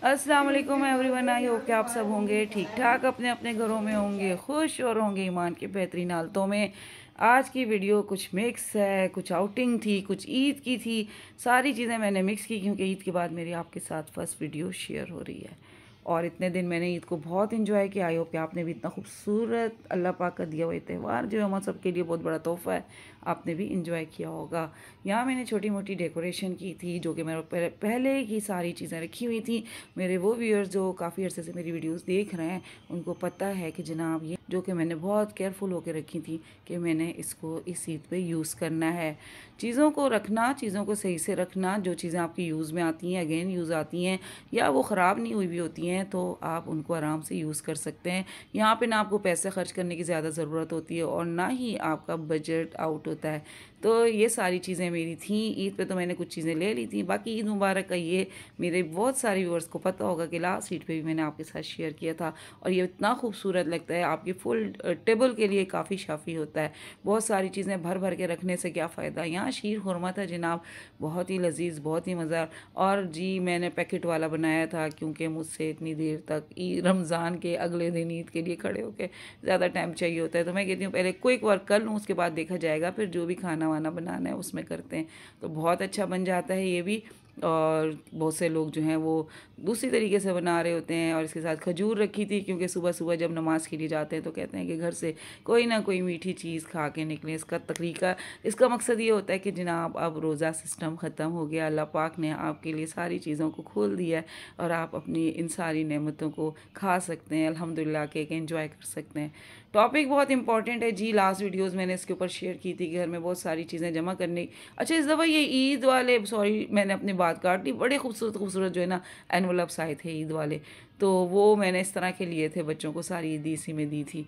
अस्सलाम वालेकुम everyone. I hope कि आप सब होंगे ठीक ठाक, अपने अपने घरों में होंगे खुश और होंगे ईमान की बेहतरीन हालतों में। आज की वीडियो कुछ मिक्स है, कुछ आउटिंग थी, कुछ ईद की थी। सारी चीज़ें मैंने मिक्स की क्योंकि ईद के बाद मेरी आपके साथ फर्स्ट वीडियो शेयर हो रही है। और इतने दिन मैंने ईद को बहुत इंजॉय किया। आई होप कि आपने भी इतना खूबसूरत अल्लाह पाक का दिया हुआ त्यौहार जो हम सबके लिए बहुत बड़ा तोहफ़ा है, आपने भी इंजॉय किया होगा। यहाँ मैंने छोटी मोटी डेकोरेशन की थी जो कि मेरे पहले ही सारी चीज़ें रखी हुई थी। मेरे वो व्यूअर्स जो काफ़ी अर्से से मेरी वीडियोस देख रहे हैं उनको पता है कि जनाब ये जो कि मैंने बहुत केयरफुल होकर रखी थी कि मैंने इसको इस ईद पे यूज़ करना है। चीज़ों को रखना, चीज़ों को सही से रखना, जो चीज़ें आपकी यूज़ में आती हैं, अगेन यूज़ आती हैं या वो ख़राब नहीं हुई भी होती हैं तो आप उनको आराम से यूज़ कर सकते हैं। यहाँ पे ना आपको पैसे खर्च करने की ज़्यादा ज़रूरत होती है और ना ही आपका बजट आउट होता है। तो ये सारी चीज़ें मेरी थी। ईद पे तो मैंने कुछ चीज़ें ले ली थी। बाकी ईद मुबारक का ये मेरे बहुत सारे व्यूअर्स को पता होगा कि लास्ट ईद पे भी मैंने आपके साथ शेयर किया था और ये इतना खूबसूरत लगता है, आपकी फुल टेबल के लिए काफ़ी शाफ़ी होता है। बहुत सारी चीज़ें भर भर के रखने से क्या फ़ायदा। यहाँ शीर खुरमा था जनाब, बहुत ही लजीज, बहुत ही मज़ा। और जी मैंने पैकेट वाला बनाया था क्योंकि मुझसे इतनी देर तक रमज़ान के अगले दिन ईद के लिए खड़े होकर ज़्यादा टाइम चाहिए होता है, तो मैं कहती हूँ पहले क्विक वर्क कर लूँ, उसके बाद देखा जाएगा, फिर जो भी खाना वाना बनाना है उसमें करते हैं। तो बहुत अच्छा बन जाता है ये भी। और बहुत से लोग जो हैं वो दूसरी तरीके से बना रहे होते हैं। और इसके साथ खजूर रखी थी क्योंकि सुबह सुबह जब नमाज़ के लिए जाते हैं तो कहते हैं कि घर से कोई ना कोई मीठी चीज़ खा के निकलें। इसका तरीका, इसका मकसद ये होता है कि जनाब अब रोज़ा सिस्टम ख़त्म हो गया, अल्लाह पाक ने आपके लिए सारी चीज़ों को खोल दिया है और आप अपनी इन सारी नेमतों को खा सकते हैं, अल्हम्दुलिल्लाह के एंजॉय कर सकते हैं। टॉपिक बहुत इंपॉर्टेंट है जी। लास्ट वीडियोस मैंने इसके ऊपर शेयर की थी कि घर में बहुत सारी चीज़ें जमा करने। अच्छा, इस दफ़ा ये ईद वाले, सॉरी मैंने अपनी बात काट ली, बड़े खूबसूरत खूबसूरत जो है ना एनवलप्स आए थे ईद वाले, तो वो मैंने इस तरह के लिए थे बच्चों को, सारी ईद इसी में दी थी।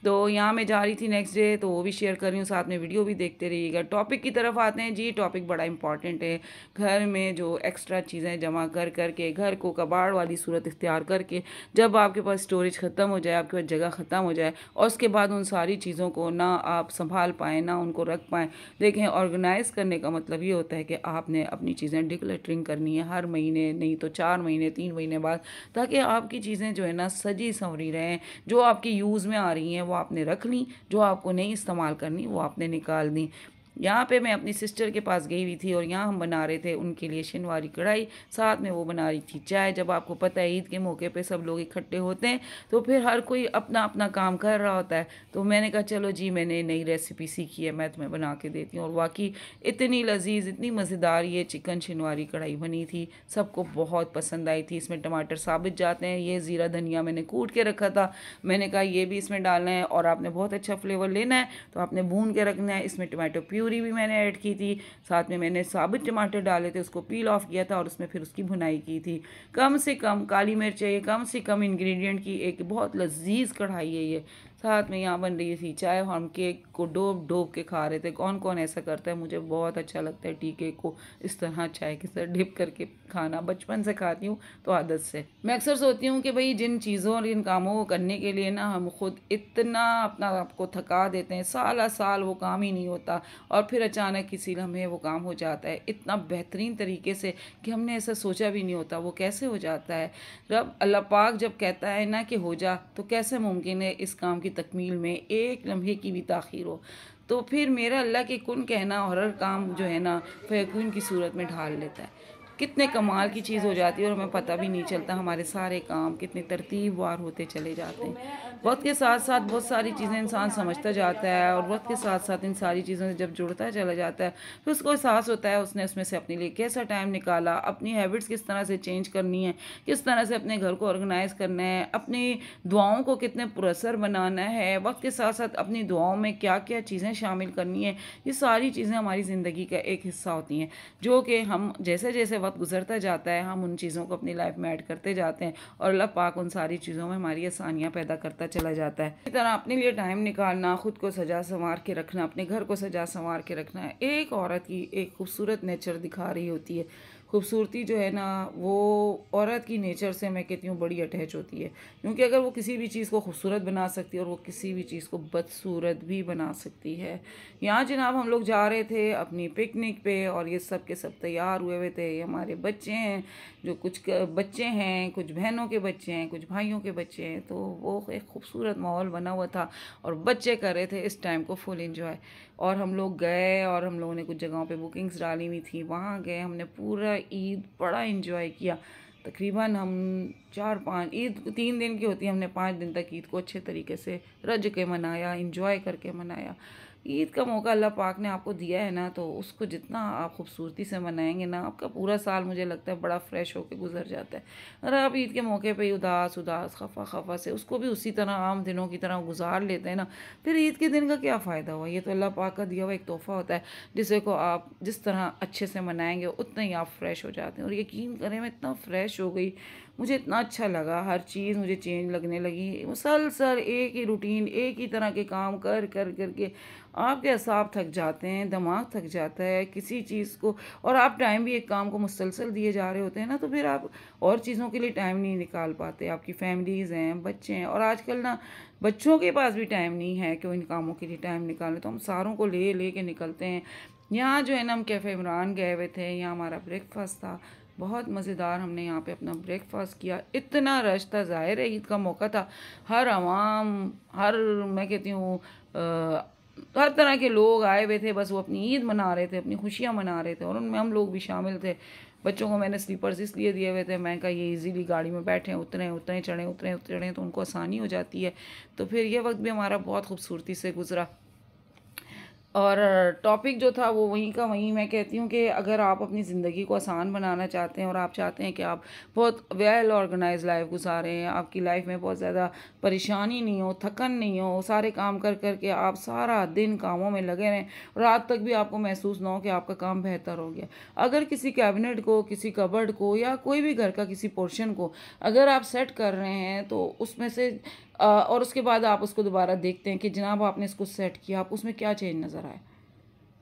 तो यहाँ मैं जा रही थी नेक्स्ट डे, तो वो भी शेयर कर रही हूँ, साथ में वीडियो भी देखते रहिएगा। टॉपिक की तरफ आते हैं जी। टॉपिक बड़ा इंपॉर्टेंट है। घर में जो एक्स्ट्रा चीज़ें जमा कर करके, घर को कबाड़ वाली सूरत इख्तियार करके, जब आपके पास स्टोरेज ख़त्म हो जाए, आपके पास जगह ख़त्म हो जाए और उसके बाद उन सारी चीज़ों को ना आप संभाल पाएँ, ना उनको रख पाएँ। देखें, ऑर्गेनाइज़ करने का मतलब ये होता है कि आपने अपनी चीज़ें डिक्लटरिंग करनी है हर महीने, नहीं तो 4 महीने 3 महीने बाद, ताकि आपकी चीज़ें जो है ना सजी संवरी रहें। जो आपकी यूज़ में आ रही हैं वो आपने रख ली, जो आपको नहीं इस्तेमाल करनी वो आपने निकाल दी। यहाँ पे मैं अपनी सिस्टर के पास गई हुई थी और यहाँ हम बना रहे थे उनके लिए शनवारी कढ़ाई, साथ में वो बना रही थी चाय। जब आपको पता है ईद के मौके पे सब लोग इकट्ठे होते हैं तो फिर हर कोई अपना अपना काम कर रहा होता है। तो मैंने कहा चलो जी, मैंने नई रेसिपी सीखी है, मैं तुम्हें बना के देती हूँ। और वाकई इतनी लजीज, इतनी मज़ेदार ये चिकन शनवारी कढ़ाई बनी थी, सबको बहुत पसंद आई थी। इसमें टमाटर साबित जाते हैं, ये ज़ीरा धनिया मैंने कूट के रखा था, मैंने कहा ये भी इसमें डालना है और आपने बहुत अच्छा फ्लेवर लेना है तो आपने भून के रखना है। इसमें टमाटो प्यूरी भी मैंने ऐड की थी, साथ में मैंने साबित टमाटर डाले थे, उसको पील ऑफ किया था और उसमें फिर उसकी भुनाई की थी। कम से कम काली मिर्च चाहिए, कम से कम इंग्रेडिएंट की एक बहुत लजीज कढ़ाई है ये। साथ में यहाँ बन रही थी चाय, हम केक को डोब डोब के खा रहे थे। कौन कौन ऐसा करता है, मुझे बहुत अच्छा लगता है टी केक को इस तरह चाय के साथ डिप करके खाना, बचपन से खाती हूँ तो आदत से। मैं अक्सर सोचती हूँ कि भाई जिन चीज़ों और इन कामों को करने के लिए ना हम खुद इतना अपना आपको थका देते हैं, साल साल वो काम ही नहीं होता और फिर अचानक किसी लम्हे वो काम हो जाता है इतना बेहतरीन तरीके से कि हमने ऐसा सोचा भी नहीं होता। वो कैसे हो जाता है, रब अल्लाह पाक जब कहता है ना कि हो जा, तो कैसे मुमकिन है इस काम की तकमील में एक लम्हे की भी ताख़ीर हो। तो फिर मेरा अल्लाह के कुन कहना और हर काम जो है ना फ़यकून की सूरत में ढाल लेता है। कितने कमाल की चीज़ हो जाती है और हमें पता भी नहीं चलता, हमारे सारे काम कितने तरतीबवार होते चले जाते हैं। वक्त के साथ साथ बहुत सारी चीज़ें इंसान समझता जाता है और वक्त के साथ साथ इन सारी चीज़ों से जब जुड़ता चला जाता है फिर उसको एहसास होता है उसने उसमें से अपने लिए कैसा टाइम निकाला, अपनी हैबिट्स किस तरह से चेंज करनी है, किस तरह से अपने घर को ऑर्गेनाइज़ करना है, अपनी दुआओं को कितने पुरअसर बनाना है, वक्त के साथ साथ अपनी दुआओं में क्या क्या चीज़ें शामिल करनी है। ये सारी चीज़ें हमारी ज़िंदगी का एक हिस्सा होती हैं जो कि हम जैसे जैसे वक्त गुजरता जाता है हम उन चीज़ों को अपनी लाइफ में ऐड करते जाते हैं और अल्लाह पाक उन सारी चीज़ों में हमारी आसानियाँ पैदा करता चला जाता है। इसी तरह अपने लिए टाइम निकालना, खुद को सजा संवार के रखना, अपने घर को सजा संवार के रखना, एक औरत की एक खूबसूरत नेचर दिखा रही होती है। खूबसूरती जो है ना वो औरत की नेचर से मैं कहती हूँ बड़ी अटैच होती है, क्योंकि अगर वो किसी भी चीज़ को खूबसूरत बना सकती है और वो किसी भी चीज़ को बदसूरत भी बना सकती है। यहाँ जनाब हम लोग जा रहे थे अपनी पिकनिक पे और ये सब के सब तैयार हुए थे। ये हमारे बच्चे हैं, जो कुछ बच्चे हैं, कुछ बहनों के बच्चे हैं, कुछ भाइयों के बच्चे हैं, तो वो एक खूबसूरत माहौल बना हुआ था और बच्चे कर रहे थे इस टाइम को फुल एंजॉय। और हम लोग गए और हम लोगों ने कुछ जगहों पे बुकिंग्स डाली हुई थी, वहाँ गए, हमने पूरा ईद बड़ा एंजॉय किया। तकरीबन हम 4-5 ईद 3 दिन की होती है, हमने 5 दिन तक ईद को अच्छे तरीके से रज के मनाया, एंजॉय करके मनाया। ईद का मौका अल्लाह पाक ने आपको दिया है ना, तो उसको जितना आप खूबसूरती से मनाएंगे ना, आपका पूरा साल मुझे लगता है बड़ा फ्रेश होकर गुजर जाता है। अगर आप ईद के मौके पे उदास उदास खफा खफा से उसको भी उसी तरह आम दिनों की तरह गुजार लेते हैं ना, फिर ईद के दिन का क्या फ़ायदा हुआ। ये तो अल्लाह पाक का दिया हुआ एक तोहफ़ा होता है, जिसे को आप जिस तरह अच्छे से मनाएंगे उतना ही आप फ्रेश हो जाते हैं। और यकीन करें मैं इतना फ्रेश हो गई, मुझे इतना अच्छा लगा, हर चीज़ मुझे चेंज लगने लगी। मुसलसल एक ही रूटीन, एक ही तरह के काम कर कर करके आपके असाब थक जाते हैं, दिमाग थक जाता है किसी चीज़ को, और आप टाइम भी एक काम को मुसलसल दिए जा रहे होते हैं ना, तो फिर आप और चीज़ों के लिए टाइम नहीं निकाल पाते। आपकी फैमिलीज़ हैं, बच्चे हैं, और आजकल ना बच्चों के पास भी टाइम नहीं है कि वो इन कामों के लिए टाइम निकालें, तो हम सारों को ले ले के निकलते हैं। यहाँ जो है ना हम कैफ़े इमरान गए हुए थे, यहाँ हमारा ब्रेकफास्ट था, बहुत मज़ेदार। हमने यहाँ पे अपना ब्रेकफास्ट किया, इतना रश था, ज़ाहिर है ईद का मौका था, हर आवाम, हर मैं कहती हूँ हर तरह के लोग आए हुए थे, बस वो अपनी ईद मना रहे थे, अपनी खुशियाँ मना रहे थे, और उनमें हम लोग भी शामिल थे। बच्चों को मैंने स्लीपर्स इसलिए दिए हुए थे, मैं कहा ये इजीली गाड़ी में बैठे उतरे उतरे चढ़ें उतरे उतरे तो उनको आसानी हो जाती है। तो फिर ये वक्त भी हमारा बहुत खूबसूरती से गुजरा। और टॉपिक जो था वो वहीं का वहीं, मैं कहती हूँ कि अगर आप अपनी ज़िंदगी को आसान बनाना चाहते हैं और आप चाहते हैं कि आप बहुत वेल ऑर्गेनाइज लाइफ गुजारें, आपकी लाइफ में बहुत ज़्यादा परेशानी नहीं हो, थकन नहीं हो, सारे काम कर कर के आप सारा दिन कामों में लगे रहें, रात तक भी आपको महसूस ना हो कि आपका काम बेहतर हो गया। अगर किसी कैबिनेट को, किसी कबर्ड को, या कोई भी घर का किसी पोर्शन को अगर आप सेट कर रहे हैं, तो उसमें से और उसके बाद आप उसको दोबारा देखते हैं कि जनाब आपने इसको सेट किया, आप उसमें क्या चेंज नज़र आए।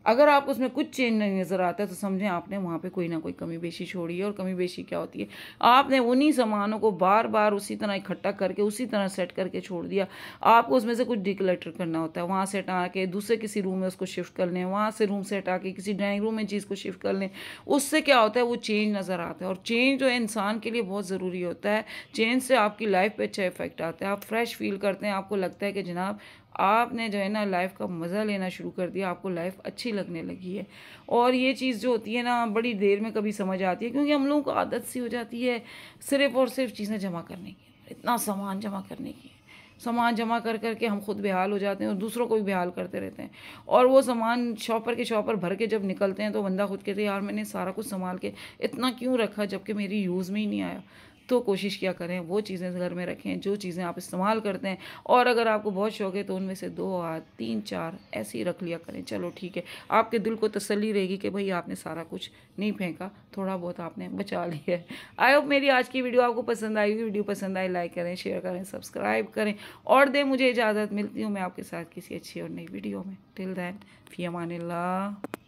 अगर आप उसमें कुछ चेंज नहीं नज़र आता है तो समझें आपने वहाँ पे कोई ना कोई कमी बेशी छोड़ी है। और कमी बेशी क्या होती है, आपने उन्हीं सामानों को बार बार उसी तरह इकट्ठा करके उसी तरह सेट करके छोड़ दिया। आपको उसमें से कुछ डिक्लटर करना होता है, वहाँ से हटा के दूसरे किसी रूम में उसको शिफ्ट कर लें, वहाँ से रूम से हटा के किसी ड्राइंग रूम में चीज़ को शिफ्ट कर लें। उससे क्या होता है, वो चेंज नज़र आता है, और चेंज जो है इंसान के लिए बहुत ज़रूरी होता है। चेंज से आपकी लाइफ पे अच्छा इफेक्ट आता है, आप फ्रेश फील करते हैं, आपको लगता है कि जनाब आपने जो है ना लाइफ का मज़ा लेना शुरू कर दिया, आपको लाइफ अच्छी लगने लगी है। और ये चीज़ जो होती है ना बड़ी देर में कभी समझ आती है, क्योंकि हम लोगों को आदत सी हो जाती है सिर्फ़ और सिर्फ चीज़ें जमा करने की, इतना सामान जमा करने की। सामान जमा कर कर के हम खुद बेहाल हो जाते हैं और दूसरों को भी बेहाल करते रहते हैं। और वो सामान शॉपर के शॉपर भर के जब निकलते हैं तो बंदा खुद कहते हैं यार मैंने सारा कुछ संभाल के इतना क्यों रखा जबकि मेरी यूज़ में ही नहीं आया। तो कोशिश किया करें वो चीज़ें घर में रखें जो चीज़ें आप इस्तेमाल करते हैं, और अगर आपको बहुत शौक है तो उनमें से 2 आध 3 4 ऐसे ही रख लिया करें। चलो ठीक है, आपके दिल को तसल्ली रहेगी कि भाई आपने सारा कुछ नहीं फेंका, थोड़ा बहुत आपने बचा लिया है। आई होप मेरी आज की वीडियो आपको पसंद आई। वीडियो पसंद आई लाइक करें, शेयर करें, सब्सक्राइब करें और दें मुझे इजाज़त। मिलती हूँ मैं आपके साथ किसी अच्छी और नई वीडियो में। टिल दैन, फी अमानिल्लाह।